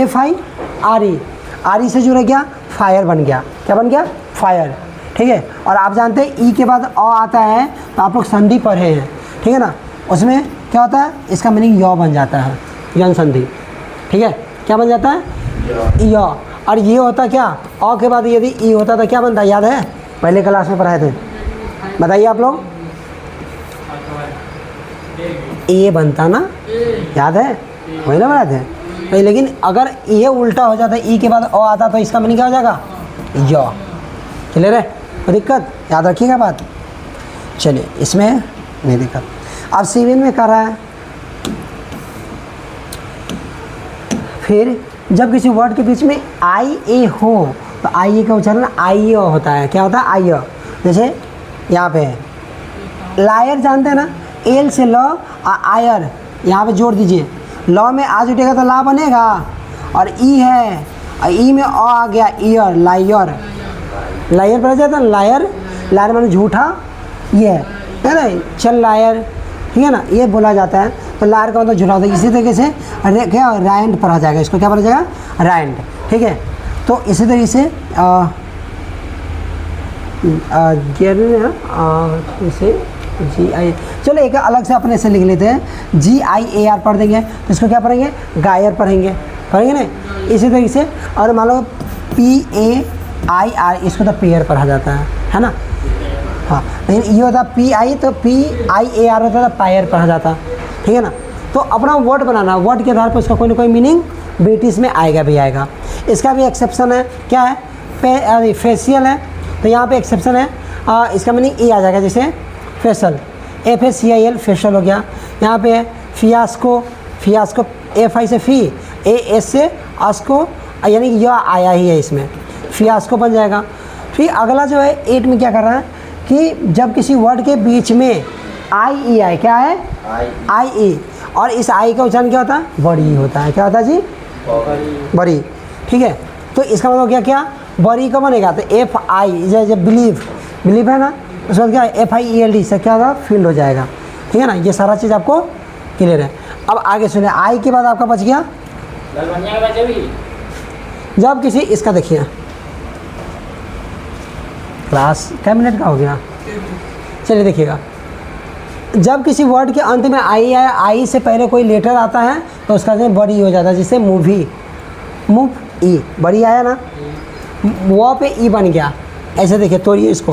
FIRE, आरी से जुड़ा गया, फायर बन गया। क्या बन गया? फायर, ठीक है। और आप जानते हैं ई के बाद अ आता है तो आप लोग संधि पढ़े हैं, ठीक है ना, उसमें क्या होता है, इसका मीनिंग य बन जाता है, यन संधि, ठीक है। क्या बन जाता है? य। और ये होता क्या, अ के बाद यदि ई होता तो क्या बनता, याद है, पहले क्लास में पढ़ाए थे, बताइए आप लोग, ए बनता ना, याद है, वही ना बनाए थे। लेकिन अगर ये उल्टा हो जाता, ई के बाद अ आता तो इसका मीनिंग क्या हो जाएगा, य। क्लियर है, कोई दिक्कत, याद रखिएगा बात। चलिए, इसमें नहीं दिक्कत। अब C1 में कर रहा है, फिर जब किसी वर्ड के बीच में IA हो तो IA का उच्चारण IO होता है। क्या होता है? IO। जैसे यहाँ पे लायर जानते हैं ना, एल से ल आयर, यहाँ पे जोड़ दीजिए, ल में आ जुटेगा तो ला बनेगा, और ई है, और ई में अ आ गया, ईयर, लायर, लायर पढ़ा जाता है, लायर, लायर माने झूठा, ये है ना, चल लायर, ठीक है ना, ये बोला जाता है। तो लायर का मतलब झूठा होता है। इसी तरीके से क्या राइंड पढ़ा जाएगा, इसको क्या पढ़ा जाएगा, राइंड, ठीक है। तो इसी तरीके से इसे GI, चलो एक अलग से अपने से लिख लेते हैं, GIAR पढ़ देंगे तो इसको क्या पढ़ेंगे, गायर पढ़ेंगे ना। इसी तरीके से और मान लो PAIR, इसको तो पेयर पढ़ा जाता है ना, हाँ। लेकिन ये होता PI तो PIAR होता था, पायर पढ़ा जाता, ठीक है ना। तो अपना वर्ड बनाना, वर्ड के आधार पर उसका कोई ना कोई मीनिंग ब्रिटिश में आएगा भी आएगा। इसका भी एक्सेप्शन है, क्या है, फेशियल है, तो यहाँ पे एक्सेप्शन है, इसका मीनिंग ए आ जाएगा, जैसे फेशल, FACIL फेशल हो गया। यहाँ पे फियास्को, FI से फी, AS से आस्को, यानी कि यह आया ही है, इसमें फियास्को बन जाएगा। फिर अगला जो है 8 में क्या कर रहा है कि जब किसी वर्ड के बीच में IE क्या है, IE, और इस आई का उच्चारण क्या होता है, बड़ी होता है। क्या होता है जी, बड़ी, ठीक है। तो इसका मतलब क्या बड़ी का बनेगा तो FI, जैसे बिलीव है ना, उसके बाद क्या FIELD से क्या होगा, फील्ड हो जाएगा, ठीक है ना। ये सारा चीज़ आपको क्लियर है। अब आगे सुनिए, आई के बाद आपका बच गया, जब किसी, इसका देखिए क्लास क्या मिनट का हो गया, चलिए देखिएगा, जब किसी वर्ड के अंत में आई आया, आई से पहले कोई लेटर आता है तो उसका जो बड़ी हो जाता है, जैसे मूवी, मूव ई, बड़ी आया ना, वो पे ई बन गया, ऐसे देखिए, तोड़िए इसको,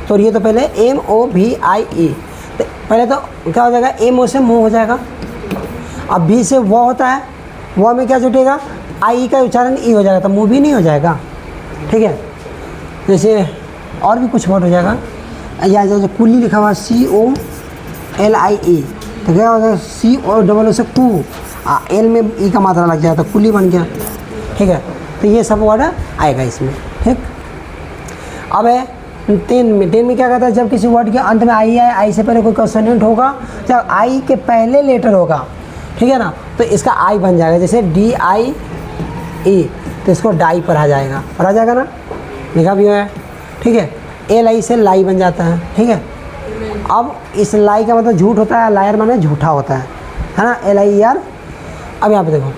तोड़िए तो पहले MOVIE, तो पहले तो क्या हो जाएगा, MO से मुँह हो जाएगा, अब B से वो होता है, वो में क्या जुटेगा, आई का उच्चारण ई हो जाएगा, तो मूवी नहीं हो जाएगा, ठीक है। जैसे और भी कुछ वर्ड हो जाएगा, या जो कुली लिखा हुआ COLIE, तो क्या होगा, CO से कू, एल में ई का मात्रा लग जाए तो कुली बन गया, ठीक है। तो ये सब वर्ड आएगा इसमें, ठीक। अब है 10 में क्या कहता है, जब किसी वर्ड के अंत में आई है, आई से पहले कोई कंसोनेंट होगा, जब आई के पहले लेटर होगा, ठीक है ना, तो इसका आई बन जाएगा, जैसे DIE, तो इसको डाई पढ़ा जाएगा ना, लिखा भी है, ठीक है। LI से लाई बन जाता है, ठीक है। अब इस लाई का मतलब झूठ होता है, लायर माने झूठा होता है ना, LIER। अब यहाँ पे देखो,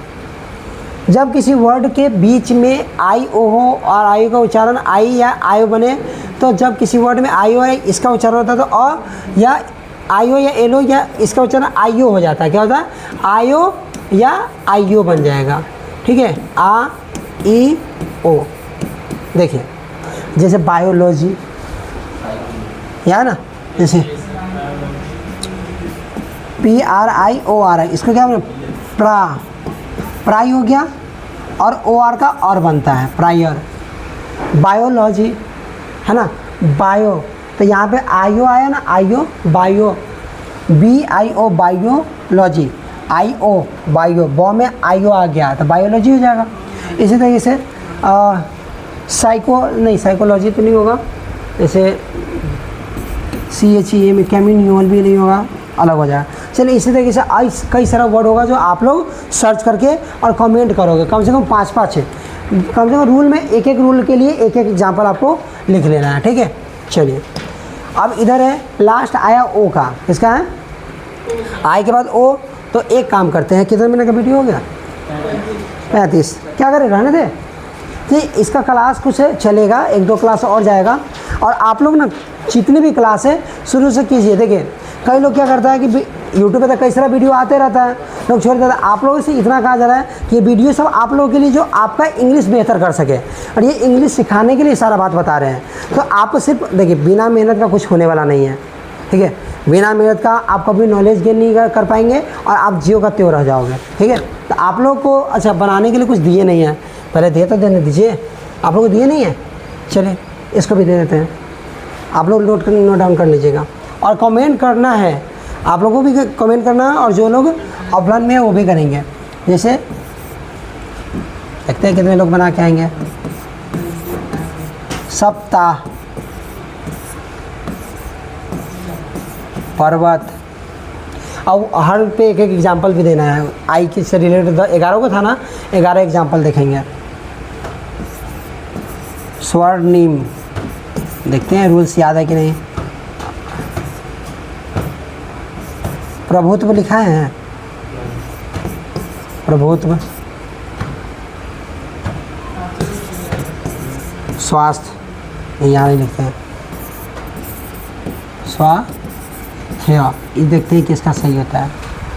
जब किसी वर्ड के बीच में IO हो और IO का उच्चारण आई या IO बने, तो जब किसी वर्ड में IO है, इसका उच्चारण होता है तो अ या IO या LO, या इसका उच्चारण IO हो जाता है। क्या होता है, IO या IO बन जाएगा, ठीक है, AIO, देखिए जैसे बायोलॉजी, या ना, जैसे PRIORI, इसको क्या बोले, प्राई हो गया, और OR का और बनता है प्रायर। बायोलॉजी है ना, बायो, तो यहाँ पे आयो आया ना, आयो, bio, BIO biology, IO bio, बॉ में आयो आ गया तो बायोलॉजी हो जाएगा। इसी तरीके से साइकोलॉजी तो नहीं होगा, जैसे CHE में केमिन्यूअल भी नहीं होगा, अलग हो जाएगा। चलिए इसी तरीके से कई सारा वर्ड होगा जो आप लोग सर्च करके और कमेंट करोगे, कम से कम 5-5 है, कम से कम रूल में एक रूल के लिए एक एग्जाम्पल आपको लिख लेना है, ठीक है। चलिए अब इधर है लास्ट आया ओ का, किसका है, आई के बाद ओ, तो एक काम करते हैं, कितने मिनट का वीडियो हो गया, 35, क्या करें, रहने दे, कि इसका क्लास कुछ चलेगा, 1-2 क्लास और जाएगा, और आप लोग ना जितनी भी क्लास है शुरू से कीजिए। देखिए कई लोग क्या करता है कि यूट्यूब पे तो कई सारा वीडियो आते रहता है, लोग छोड़ देता है। आप लोगों से इतना कहा जा रहा है कि ये वीडियो सब आप लोगों के लिए जो आपका इंग्लिश बेहतर कर सके, और ये इंग्लिश सिखाने के लिए सारा बात बता रहे हैं। तो आप सिर्फ देखिए, बिना मेहनत का कुछ होने वाला नहीं है, ठीक है। बिना मेहनत का आप कभी नॉलेज गेन नहीं कर पाएंगे, और आप जियो का त्यों रह जाओगे, ठीक है। तो आप लोग को अच्छा बनाने के लिए कुछ दिए नहीं है, पहले दे तो देने दीजिए, आप लोग को दिए नहीं है, चलिए इसको भी दे देते हैं, आप लोग नोट डाउन कर लीजिएगा। और कमेंट करना है, आप लोगों को भी कमेंट करना है, और जो लोग ऑफलाइन में है वो भी करेंगे। जैसे देखते हैं कितने लोग बना के आएंगे। सप्ताह, पर्वत, अब हर पे एक एग्जाम्पल भी देना है। आई के से रिलेटेड 11 को था ना, 11 एग्जाम्पल देखेंगे। स्वर्णिम, देखते हैं रूल्स याद है कि नहीं। प्रभुत्व लिखा है, प्रभुत्व, स्वास्थ्य, यहाँ नहीं लिखते हैं, स्वास्थ्य, ये देखते हैं किसका सही होता है,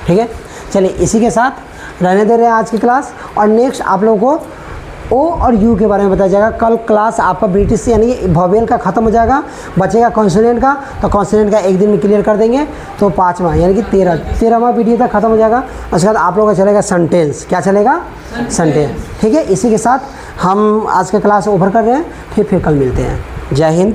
ठीक है। चलिए इसी के साथ रहने दे रहे हैं आज की क्लास, और नेक्स्ट आप लोगों को ओ और यू के बारे में बताया जाएगा। कल क्लास आपका ब्रिटिश यानी कि वोवेल का ख़त्म हो जाएगा, बचेगा कॉन्सोनेंट का, तो कॉन्सोनेंट का एक दिन में क्लियर कर देंगे, तो 5वां यानी कि 13वां वीडियो तक ख़त्म हो जाएगा। उसके बाद आप लोगों का चलेगा सेंटेंस, क्या चलेगा, सेंटेंस, ठीक है। इसी के साथ हम आज का क्लास ओवर कर रहे हैं, फिर कल मिलते हैं। जय हिंद।